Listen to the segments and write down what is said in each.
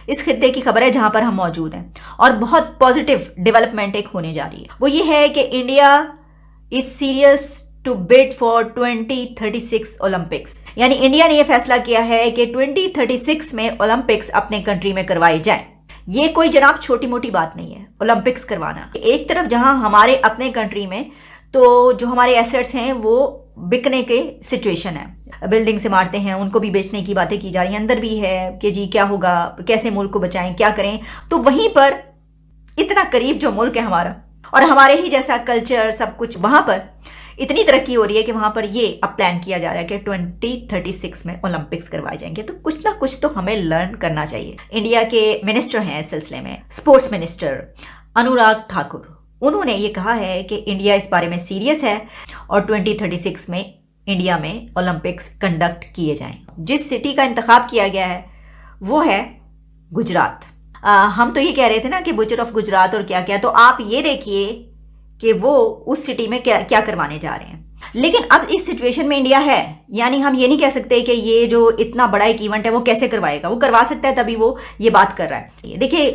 इस खित्ते की खबर है जहां पर हम मौजूद हैं, और बहुत पॉजिटिव डेवलपमेंट एक होने जा रही है। वो ये है कि India is serious to bid for 2036 Olympics. यानी इंडिया ने यह फैसला किया है कि 2036 में ओलंपिक्स अपने कंट्री में करवाए जाएं। ये कोई जनाब छोटी मोटी बात नहीं है ओलंपिक्स करवाना। एक तरफ जहां हमारे अपने कंट्री में तो जो हमारे एसेट्स हैं वो बिकने के सिचुएशन है, बिल्डिंग से मारते हैं, उनको भी बेचने की बातें की जा रही हैं, अंदर भी है कि जी क्या होगा, कैसे मुल्क को बचाएं, क्या करें। तो वहीं पर इतना करीब जो मुल्क है हमारा और हमारे ही जैसा कल्चर सब कुछ, वहां पर इतनी तरक्की हो रही है कि वहां पर ये अब प्लान किया जा रहा है कि 2036 में ओलंपिक्स करवाए जाएंगे। तो कुछ ना कुछ तो हमें लर्न करना चाहिए। इंडिया के मिनिस्टर हैं इस सिलसिले में, स्पोर्ट्स मिनिस्टर अनुराग ठाकुर, उन्होंने ये कहा है कि इंडिया इस बारे में सीरियस है और 2036 में इंडिया में ओलंपिक्स कंडक्ट किए जाएं। जिस सिटी का इंतखाब किया गया है वो है गुजरात। हम तो ये कह रहे थे ना कि बुचर ऑफ गुजरात और क्या क्या, तो आप ये देखिए कि वो उस सिटी में क्या क्या करवाने जा रहे हैं। लेकिन अब इस सिचुएशन में इंडिया है, यानी हम ये नहीं कह सकते कि ये जो इतना बड़ा एक इवेंट है वो कैसे करवाएगा। वो करवा सकता है, तभी वो ये बात कर रहा है। देखिए,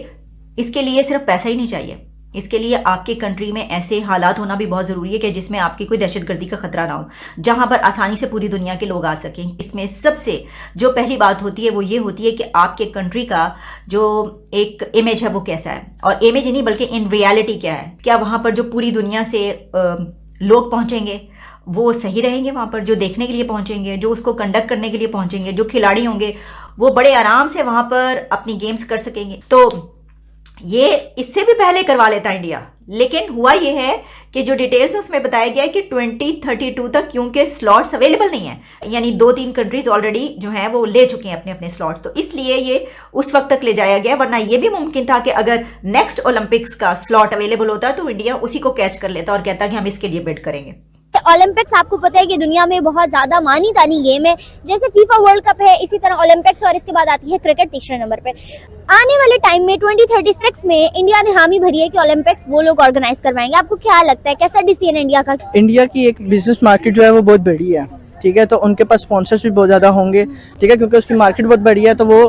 इसके लिए सिर्फ पैसा ही नहीं चाहिए, इसके लिए आपके कंट्री में ऐसे हालात होना भी बहुत ज़रूरी है कि जिसमें आपकी कोई दहशतगर्दी का खतरा ना हो, जहां पर आसानी से पूरी दुनिया के लोग आ सकें। इसमें सबसे जो पहली बात होती है वो ये होती है कि आपके कंट्री का जो एक इमेज है वो कैसा है, और इमेज नहीं बल्कि इन रियलिटी क्या है। क्या वहां पर जो पूरी दुनिया से लोग पहुंचेंगे वो सही रहेंगे, वहां पर जो देखने के लिए पहुंचेंगे, जो उसको कंडक्ट करने के लिए पहुंचेंगे, जो खिलाड़ी होंगे वो बड़े आराम से वहां पर अपनी गेम्स कर सकेंगे। तो ये इससे भी पहले करवा लेता इंडिया, लेकिन हुआ ये है कि जो डिटेल्स उसमें बताया गया है कि 2032 तक क्योंकि स्लॉट्स अवेलेबल नहीं है, यानी 2-3 कंट्रीज ऑलरेडी जो हैं वो ले चुके हैं अपने अपने स्लॉट्स, तो इसलिए ये उस वक्त तक ले जाया गया। वरना ये भी मुमकिन था कि अगर नेक्स्ट ओलंपिक्स का स्लॉट अवेलेबल होता तो इंडिया उसी को कैच कर लेता और कहता कि हम इसके लिए बिड करेंगे। ओलंपिक्स आपको पता है कि दुनिया में बहुत ज्यादा मानी तानी गेम है। जैसे फीफा वर्ल्ड कप है, इसी तरह ओलंपिक्स, और इसके बाद आती है क्रिकेट तीसरे नंबर पे। आने वाले टाइम में 2036 में इंडिया ने हामी भरी है कि ओलंपिक्स वो लोग ऑर्गेनाइज करवाएंगे। आपको क्या लगता है, कैसा डिसीजन इंडिया का? इंडिया की एक बिजनेस मार्केट जो है वो बहुत बड़ी है, ठीक है, तो उनके पास स्पॉन्सर्स भी बहुत ज्यादा होंगे, ठीक है, क्योंकि उसकी मार्केट बहुत बड़ी है, तो वो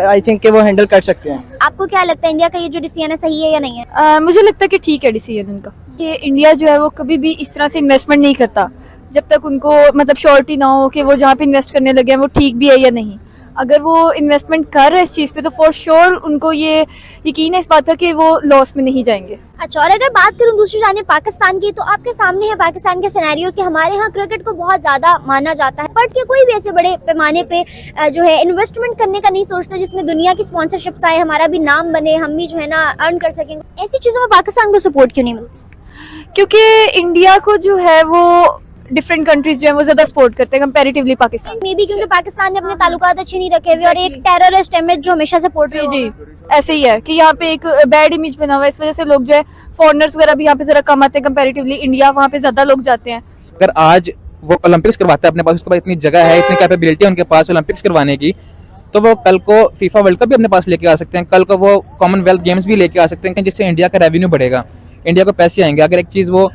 आई थिंक कि वो हैंडल कर सकते हैं। आपको क्या लगता है, इंडिया का ये जो डिसीजन है सही है या नहीं है? मुझे लगता है कि ठीक है डिसीजन उनका, कि इंडिया जो है वो कभी भी इस तरह से इन्वेस्टमेंट नहीं करता जब तक उनको मतलब श्योरिटी ना हो कि वो जहाँ पे इन्वेस्ट करने लगे हैं वो ठीक भी है या नहीं। अगर वो इन्वेस्टमेंट कर रहे हैं इस चीज़ पे तो फॉर श्योर उनको ये यकीन है इस बात का कि वो लॉस में नहीं जाएंगे। अच्छा, और अगर बात करूं दूसरी जाने पाकिस्तान की, तो आपके सामने है पाकिस्तान के सिनेरियोज कि हमारे यहाँ क्रिकेट को बहुत ज्यादा माना जाता है, बट के कोई भी ऐसे बड़े पैमाने पे जो है इन्वेस्टमेंट करने का नहीं सोचता जिसमें दुनिया की स्पॉन्सरशिप्स आए, हमारा भी नाम बने, हम भी जो है ना अर्न कर सकेंगे। ऐसी चीजों में पाकिस्तान को सपोर्ट क्यों नहीं मिलता? क्योंकि इंडिया को जो है वो डिफरेंट कंट्रीज जो है वो ज्यादा सपोर्ट करते हैं कंपैरेटिवली पाकिस्तान। मे बी क्योंकि पाकिस्तान ने अपने ताल्लुकात अच्छे नहीं रखे हुए और एक टेररिस्ट इमेज जो हमेशा सपोर्ट जी जी ऐसे ही है कि यहाँ पे एक बैड इमेज बना हुआ है, इस वजह से लोग जो है फॉरेनर्स वगैरह भी यहाँ पे जरा कम आते हैं कंपैरेटिवली इंडिया, वहाँ पे ज्यादा लोग जाते हैं। अगर आज वो ओलंपिक्स करवाता है अपने पास, उसके पास इतनी जगह है, इतनी कैपेबिलिटी है उनके पास ओलंपिक्स करवाने की, तो वो कल को फीफा वर्ल्ड कप भी अपने पास लेके आ सकते हैं, कल को वो कॉमनवेल्थ गेम्स भी लेके आ सकते हैं, जिससे इंडिया का रेवेन्यू बढ़ेगा, इंडिया को पैसे आएंगे। अगर एक चीज वो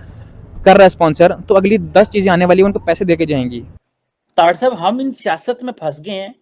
कर रहा है स्पॉन्सर, तो अगली 10 चीजें आने वाली है उनको पैसे देके जाएंगी। ताड़ साहब, हम इन सियासत में फंस गए हैं।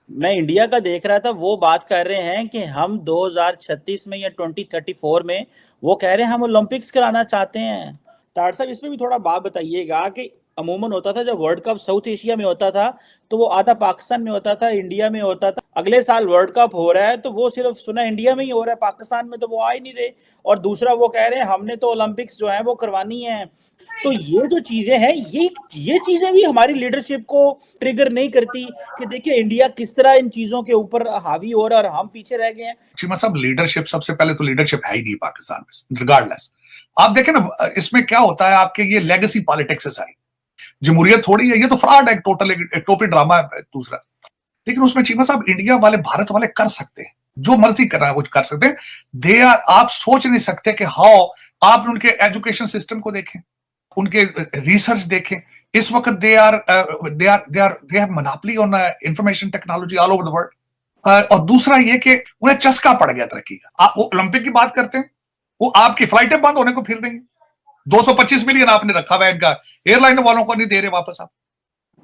मैं इंडिया का देख रहा था, वो बात कर रहे हैं कि हम 2036 में या 2034 में वो कह रहे हैं हम ओलंपिक्स कराना चाहते हैं। ताड़ साहब, इसमें भी थोड़ा बात बताइएगा कि अमूमन होता था जब वर्ल्ड कप साउथ एशिया में होता था तो वो आधा पाकिस्तान में होता था, इंडिया में होता था। अगले साल वर्ल्ड कप हो रहा है तो वो सिर्फ सुना इंडिया में ही हो रहा है, पाकिस्तान में तो वो आ ही नहीं रहे। और दूसरा वो कह रहे हैं हमने तो ओलंपिक्स जो है वो करवानी है। तो ये जो चीजें हैं, ये चीजें भी हमारी लीडरशिप को ट्रिगर नहीं करती कि देखिए इंडिया किस तरह इन चीजों के ऊपर हावी हो रहा है और हम पीछे रह गए हैं। चीमा साहब, लीडरशिप सबसे पहले तो लीडरशिप है ही नहीं पाकिस्तान में, रिगार्डलेस। आप देखें ना, इसमें क्या होता है, आपके ये लेगेसी पॉलिटिक्स है सारी। जमहूरियत थोड़ी है, ये तो फ्रॉड है, टोटल एक टोपी ड्रामा है दूसरा। लेकिन उसमें चीमा साहब इंडिया वाले, भारत वाले कर सकते हैं, जो मर्जी कर रहा है वो कर सकते हैं। दे आर, आप सोच नहीं सकते कि हाउ, आप उनके एजुकेशन सिस्टम को देखें, उनके रिसर्च देखें। इस वक्त they have monopoly on information technology all over the world. और दूसरा ये कि उन्हें चस्का पड़ गया तरक्की का। आप वो ओलंपिक की बात करते हैं, वो आपकी फ्लाइटें बंद होने को फिर देंगे। 225 मिलियन आपने रखा हुआ है इनका, एयरलाइन वालों को नहीं दे रहे वापस आप।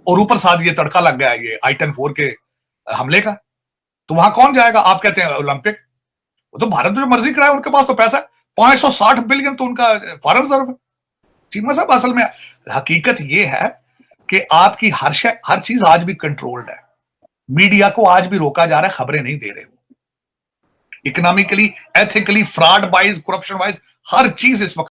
और ऊपर साथ ये तड़का लग गया ये I-10-4 के हमले का। तो वहां कौन जाएगा? आप कहते हैं ओलंपिक, वो तो भारत जो मर्जी कराए, उनके पास तो पैसा है। 560 बिलियन तो उनका फॉरेन रिजर्व है। चीमा साहब, असल में हकीकत ये है कि आपकी हर चीज आज भी कंट्रोल्ड है। मीडिया को आज भी रोका जा रहा है, खबरें नहीं दे रहे वो। Economically, ethically, fraud wise, corruption wise हर चीज इस वक्त